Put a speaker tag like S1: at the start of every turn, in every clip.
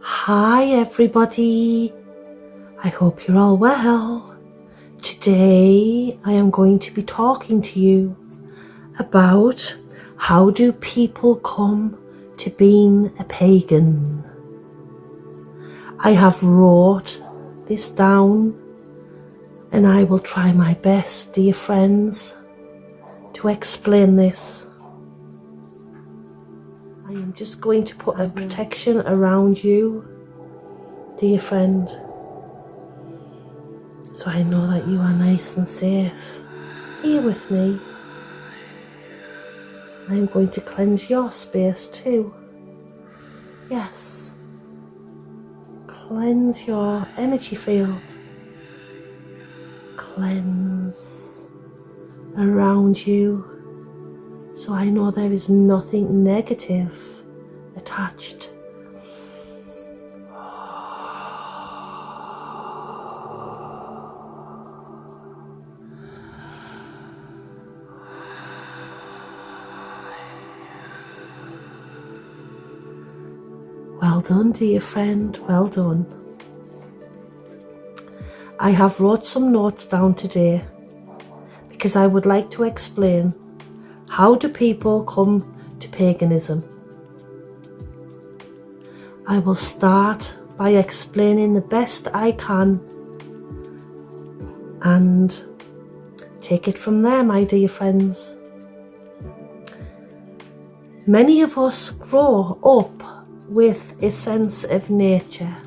S1: Hi everybody, I hope you're all well. Today I am going to be talking to you about how do people come to being a pagan. I have wrote this down and I will try my best, dear friends, to explain this. I am just going to put a protection around you, dear friend, so I know that you are nice and safe here with me. I am going to cleanse your space too. Yes, cleanse your energy field. Cleanse around you, so I know there is nothing negative attached. Well done, dear friend, well done. I have wrote some notes down today because I would like to explain how do people come to paganism. I will start by explaining the best I can and take it from there, my dear friends. Many of us grow up with a sense of nature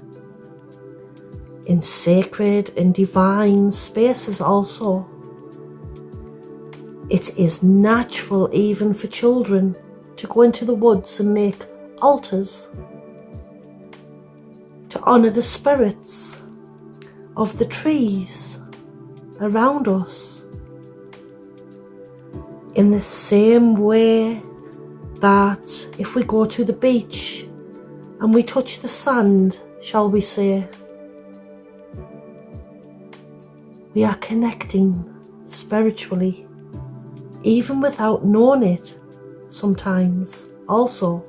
S1: in sacred and divine spaces also. It is natural even for children to go into the woods and make altars to honour the spirits of the trees around us, in the same way that if we go to the beach and we touch the sand, shall we say, we are connecting spiritually, even without knowing it sometimes also.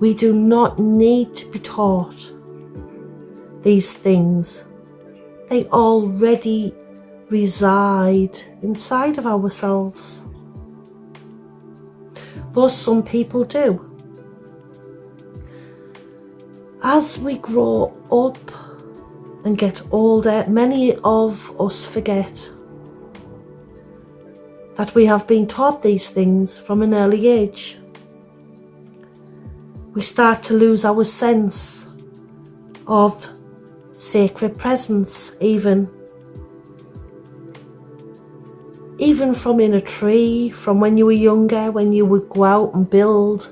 S1: We do not need to be taught these things. They already reside inside of ourselves, though some people do. As we grow up and get older, many of us forget that we have been taught these things from an early age. We start to lose our sense of sacred presence, even from in a tree, from when you were younger, when you would go out and build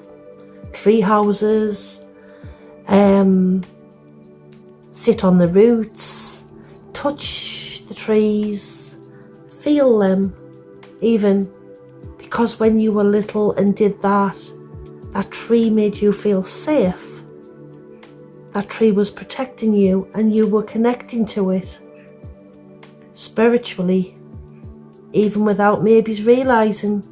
S1: tree houses, sit on the roots, touch the trees, feel them, even because when you were little and did that, that tree made you feel safe. That tree was protecting you and you were connecting to it spiritually, even without maybe realizing.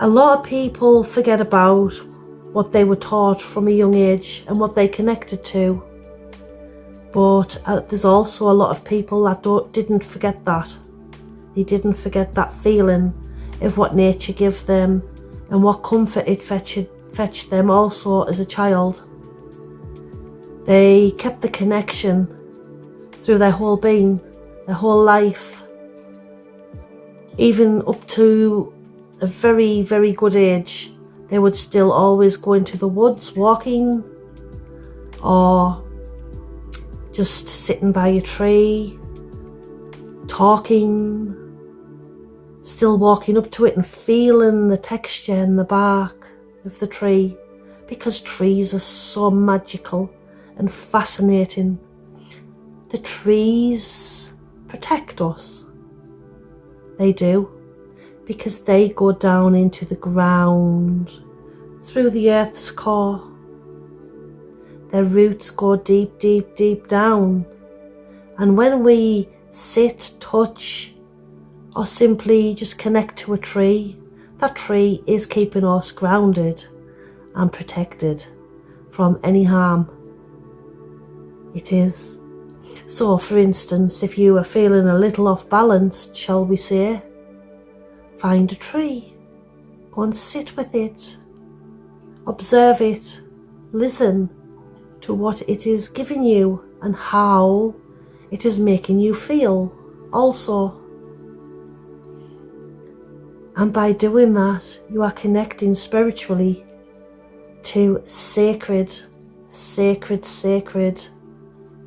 S1: A lot of people forget about what they were taught from a young age and what they connected to. But there's also a lot of people that didn't forget that. They didn't forget that feeling of what nature gave them and what comfort it fetched them also as a child. They kept the connection through their whole being, their whole life, even up to a very, very good age. They would still always go into the woods walking, or just sitting by a tree, talking, still walking up to it and feeling the texture and the bark of the tree, because trees are so magical and fascinating. The trees protect us. They do, because they go down into the ground, through the earth's core. Their roots go deep, deep, deep down. And when we sit, touch, or simply just connect to a tree, that tree is keeping us grounded and protected from any harm. It is. So for instance, if you are feeling a little off balance, shall we say, find a tree, go and sit with it, observe it, listen to what it is giving you and how it is making you feel also. And by doing that, you are connecting spiritually to sacred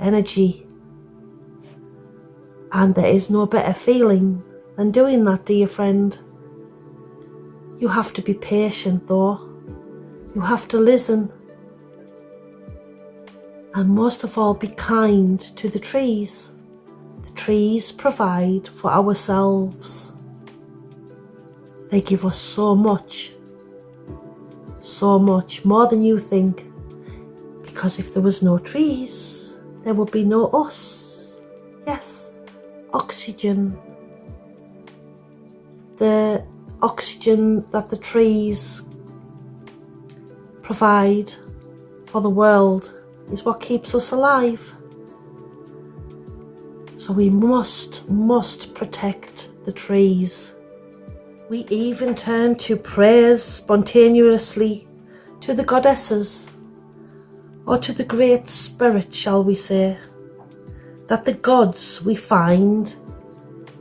S1: energy. And there is no better feeling than doing that, dear friend. You have to be patient though. You have to listen. And most of all, be kind to the trees. The trees provide for ourselves. They give us so much more than you think. Because if there was no trees, there would be no us. Yes, oxygen. The oxygen that the trees provide for the world is what keeps us alive. So we must protect the trees. We even turn to prayers spontaneously to the goddesses, or to the Great Spirit, shall we say, that the gods we find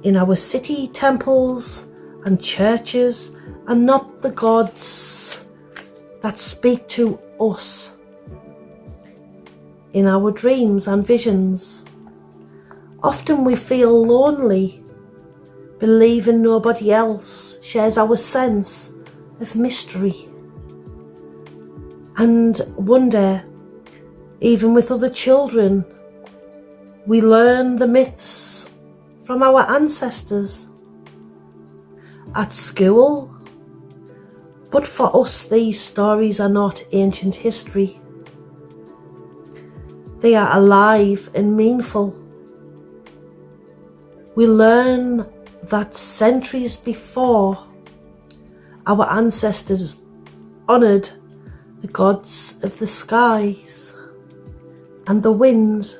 S1: in our city temples and churches are not the gods that speak to us in our dreams and visions. Often we feel lonely, believing nobody else shares our sense of mystery, and wonder, even with other children, we learn the myths from our ancestors at school. But for us, these stories are not ancient history. They are alive and meaningful. We learn that centuries before, our ancestors honoured the gods of the skies and the wind,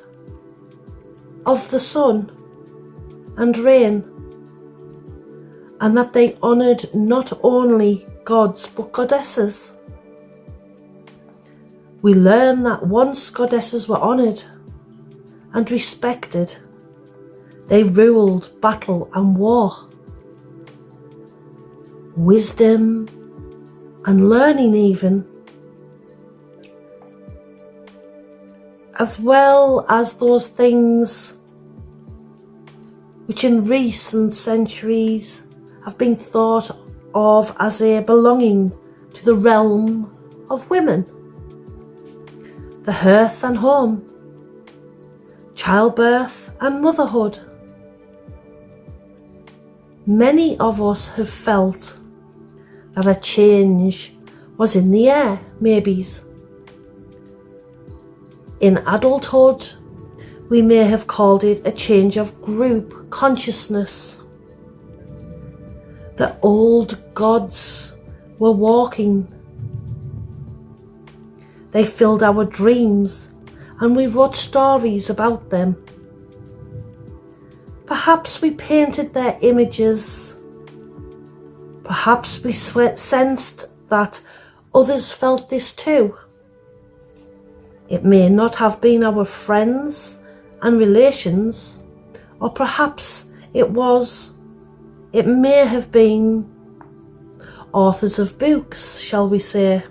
S1: of the sun and rain, and that they honoured not only gods but goddesses. We learn that once goddesses were honoured and respected, they ruled battle and war. Wisdom and learning even, as well as those things which in recent centuries have been thought of as a belonging to the realm of women. The hearth and home, childbirth and motherhood. Many of us have felt that a change was in the air, maybes. In adulthood, we may have called it a change of group consciousness. The old gods were walking. They filled our dreams, and we wrote stories about them. Perhaps we painted their images. Perhaps we sensed that others felt this too. It may not have been our friends and relations, or perhaps it may have been authors of books, shall we say.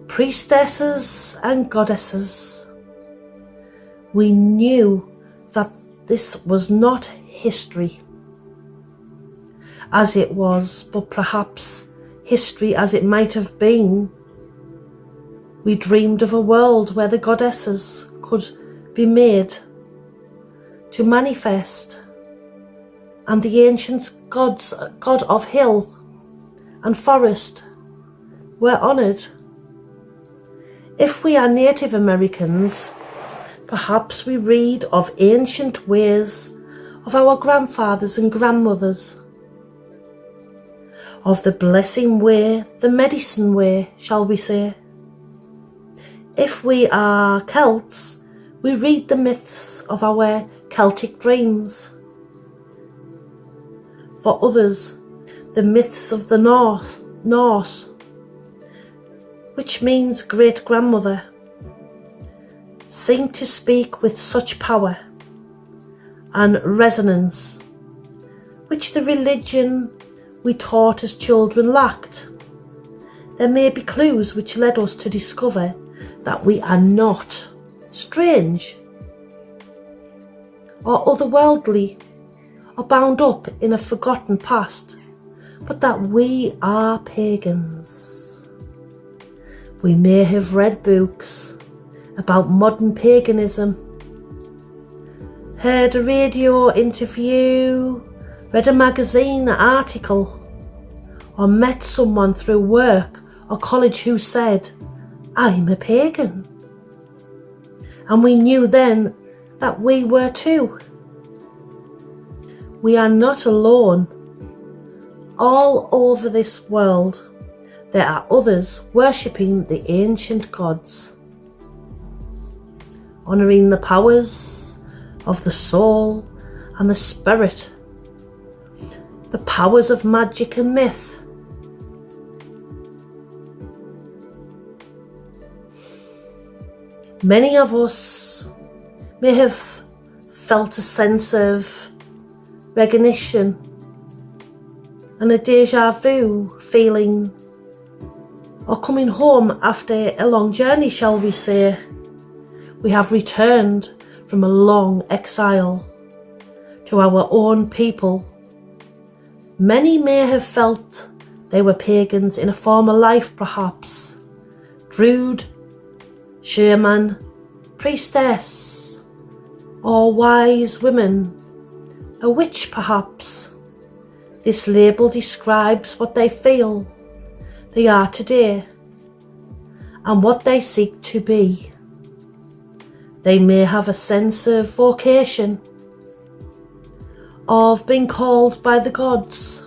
S1: Priestesses and goddesses. We knew that this was not history as it was, but perhaps history as it might have been. We dreamed of a world where the goddesses could be made to manifest, and the ancient gods, god of hill and forest, were honoured. If we are Native Americans, Perhaps we read of ancient ways of our grandfathers and grandmothers, of the blessing way, the medicine way, shall we say. If we are Celts, we read the myths of our Celtic dreams. For others, the myths of the Norse, which means great-grandmother, seem to speak with such power and resonance, which the religion we taught as children lacked. There may be clues which led us to discover that we are not strange or otherworldly or bound up in a forgotten past, but that we are pagans. We may have read books about modern paganism, heard a radio interview, read a magazine article, or met someone through work or college who said, "I'm a pagan." And we knew then that we were too. We are not alone. All over this world, there are others worshipping the ancient gods, honouring the powers of the soul and the spirit, the powers of magic and myth. Many of us may have felt a sense of recognition and a déjà vu feeling, or coming home after a long journey, shall we say. We have returned from a long exile to our own people. Many may have felt they were pagans in a former life, perhaps. Druid, shaman, priestess, or wise women, a witch perhaps. This label describes what they feel they are today and what they seek to be. They may have a sense of vocation, of being called by the gods.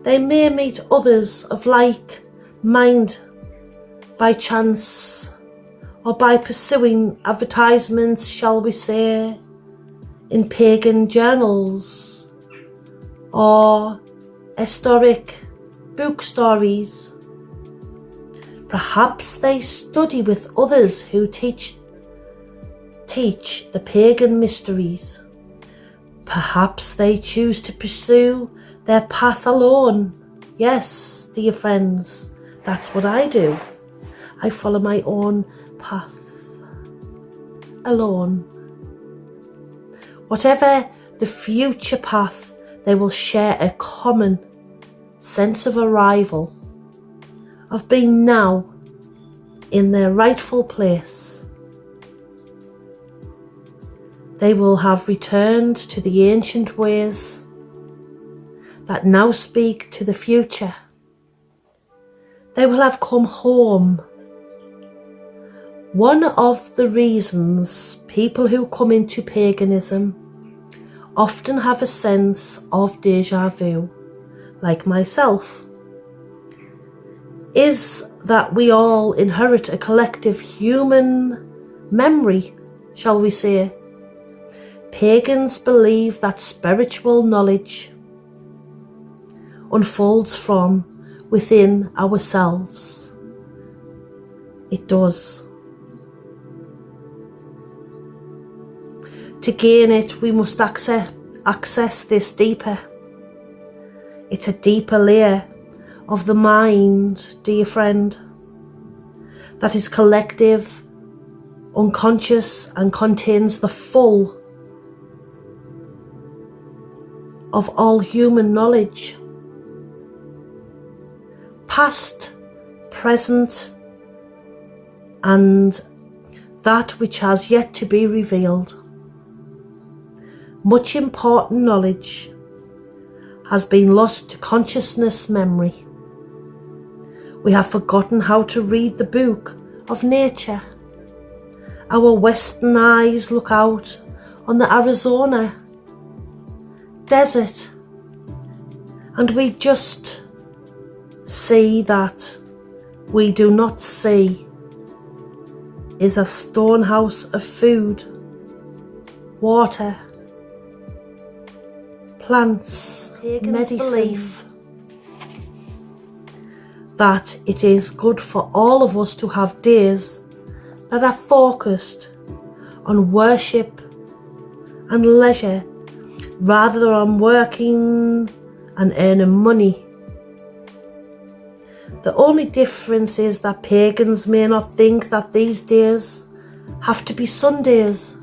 S1: They may meet others of like mind by chance, or by pursuing advertisements, shall we say, in pagan journals or historic book stories. Perhaps they study with others who teach the pagan mysteries. Perhaps they choose to pursue their path alone. Yes, dear friends, that's what I do. I follow my own path alone. Whatever the future path, they will share a common sense of arrival, of being now in their rightful place. They will have returned to the ancient ways that now speak to the future. They will have come home. One of the reasons people who come into paganism often have a sense of déjà vu, like myself, is that we all inherit a collective human memory, shall we say. Pagans believe that spiritual knowledge unfolds from within ourselves. It does. To gain it, we must access this deeper. It's a deeper layer of the mind, dear friend, that is collective, unconscious, and contains the full of all human knowledge, past, present, and that which has yet to be revealed. Much important knowledge has been lost to consciousness memory. We have forgotten how to read the book of nature Our Western eyes look out on the Arizona desert, and we just see that we do not see is a stonehouse of food, water, plants, medicine, belief that it is good for all of us to have days that are focused on worship and leisure rather than on working and earning money. The only difference is that pagans may not think that these days have to be Sundays.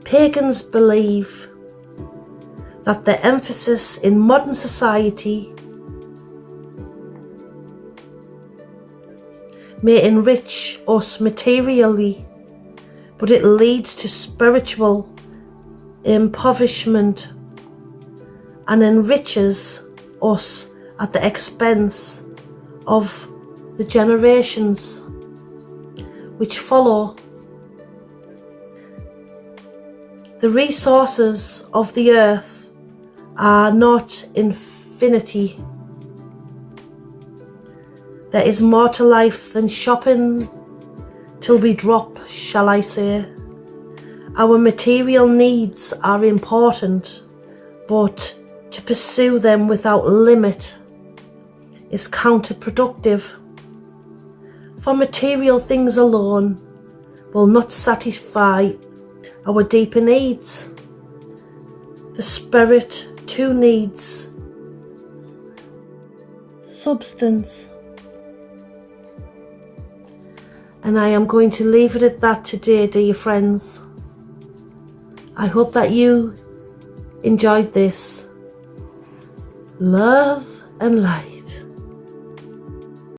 S1: Pagans believe that the emphasis in modern society may enrich us materially, but it leads to spiritual impoverishment and enriches us at the expense of the generations which follow. The resources of the earth are not infinity. There is more to life than shopping till we drop, shall I say. Our material needs are important, but to pursue them without limit is counterproductive. For material things alone will not satisfy our deeper needs. The spirit too needs substance. And I am going to leave it at that today, dear friends. I hope that you enjoyed this. Love and light.